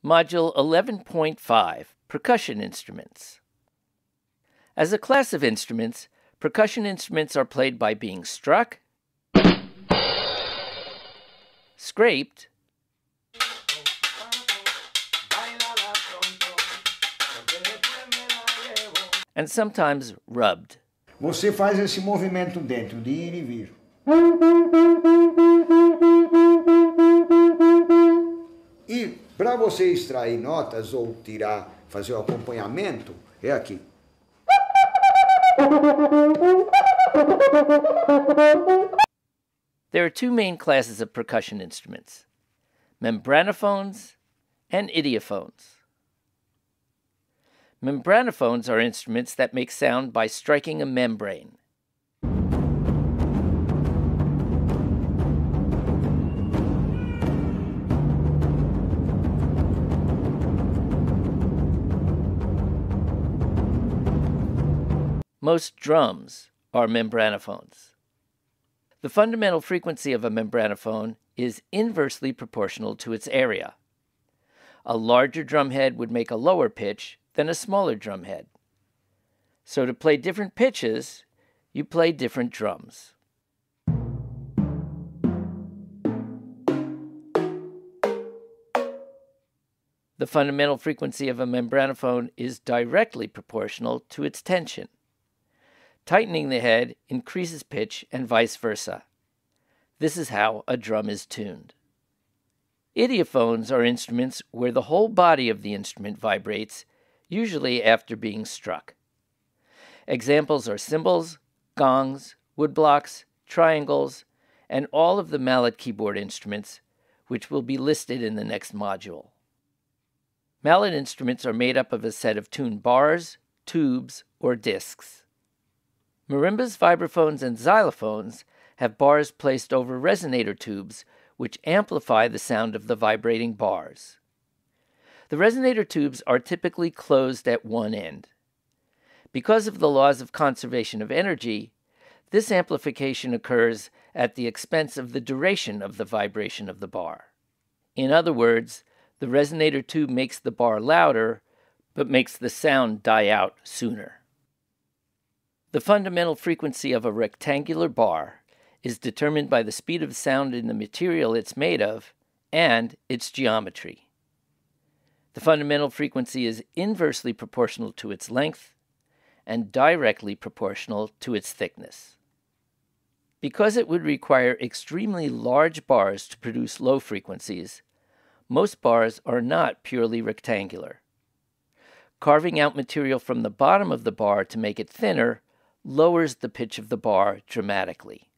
Module 11.5, Percussion Instruments. As a class of instruments, percussion instruments are played by being struck, scraped, and sometimes rubbed. Você faz esse movimento dentro de ir e vir. E para você extrair notas ou tirar, fazer o acompanhamento, é aqui. There are two main classes of percussion instruments, membranophones and idiophones. Membranophones are instruments that make sound by striking a membrane. Most drums are membranophones. The fundamental frequency of a membranophone is inversely proportional to its area. A larger drum head would make a lower pitch than a smaller drum head. So to play different pitches, you play different drums. The fundamental frequency of a membranophone is directly proportional to its tension. Tightening the head increases pitch and vice versa. This is how a drum is tuned. Idiophones are instruments where the whole body of the instrument vibrates, usually after being struck. Examples are cymbals, gongs, woodblocks, triangles, and all of the mallet keyboard instruments, which will be listed in the next module. Mallet instruments are made up of a set of tuned bars, tubes, or discs. Marimbas, vibraphones, and xylophones have bars placed over resonator tubes, which amplify the sound of the vibrating bars. The resonator tubes are typically closed at one end. Because of the laws of conservation of energy, this amplification occurs at the expense of the duration of the vibration of the bar. In other words, the resonator tube makes the bar louder, but makes the sound die out sooner. The fundamental frequency of a rectangular bar is determined by the speed of sound in the material it's made of and its geometry. The fundamental frequency is inversely proportional to its length and directly proportional to its thickness. Because it would require extremely large bars to produce low frequencies, most bars are not purely rectangular. Carving out material from the bottom of the bar to make it thinner lowers the pitch of the bar dramatically.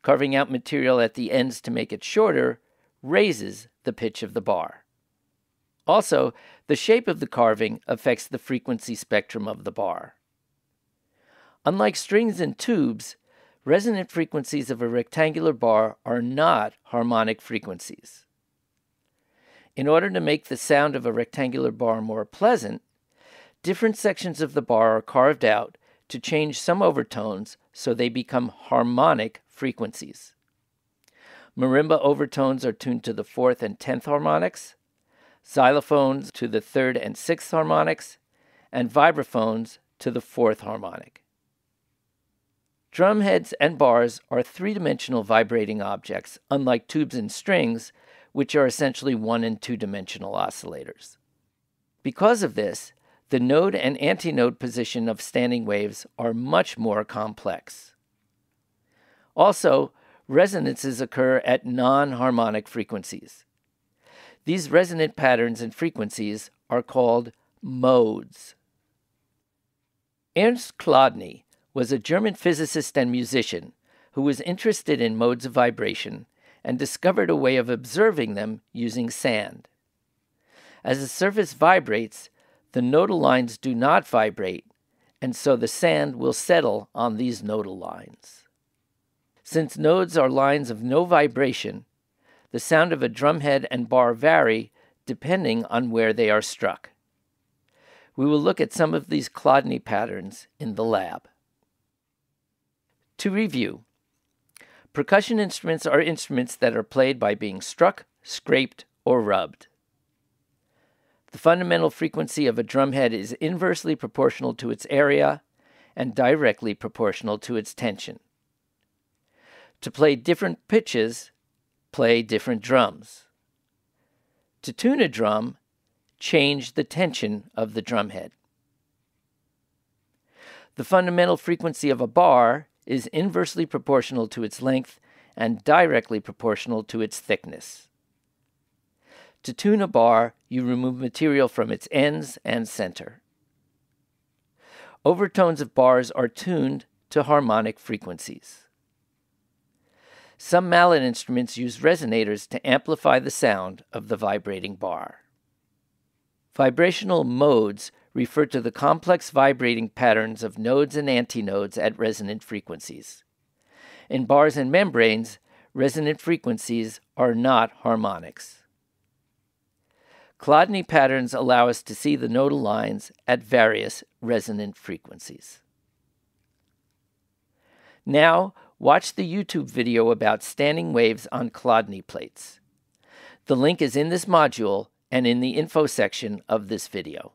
Carving out material at the ends to make it shorter raises the pitch of the bar. Also, the shape of the carving affects the frequency spectrum of the bar. Unlike strings and tubes, resonant frequencies of a rectangular bar are not harmonic frequencies. In order to make the sound of a rectangular bar more pleasant, different sections of the bar are carved out to change some overtones so they become harmonic frequencies. Marimba overtones are tuned to the 4th and 10th harmonics, xylophones to the 3rd and 6th harmonics, and vibraphones to the 4th harmonic. Drum heads and bars are three-dimensional vibrating objects, unlike tubes and strings, which are essentially one- and two-dimensional oscillators. Because of this, the node and antinode position of standing waves are much more complex. Also, resonances occur at non-harmonic frequencies. These resonant patterns and frequencies are called modes. Ernst Chladni was a German physicist and musician who was interested in modes of vibration and discovered a way of observing them using sand. As the surface vibrates, the nodal lines do not vibrate, and so the sand will settle on these nodal lines. Since nodes are lines of no vibration, the sound of a drumhead and bar vary depending on where they are struck. We will look at some of these Chladni patterns in the lab. To review, percussion instruments are instruments that are played by being struck, scraped, or rubbed. The fundamental frequency of a drumhead is inversely proportional to its area and directly proportional to its tension. To play different pitches, play different drums. To tune a drum, change the tension of the drumhead. The fundamental frequency of a bar is inversely proportional to its length and directly proportional to its thickness. To tune a bar, you remove material from its ends and center. Overtones of bars are tuned to harmonic frequencies. Some mallet instruments use resonators to amplify the sound of the vibrating bar. Vibrational modes refer to the complex vibrating patterns of nodes and antinodes at resonant frequencies. In bars and membranes, resonant frequencies are not harmonics. Chladni patterns allow us to see the nodal lines at various resonant frequencies. Now, watch the YouTube video about standing waves on Chladni plates. The link is in this module and in the info section of this video.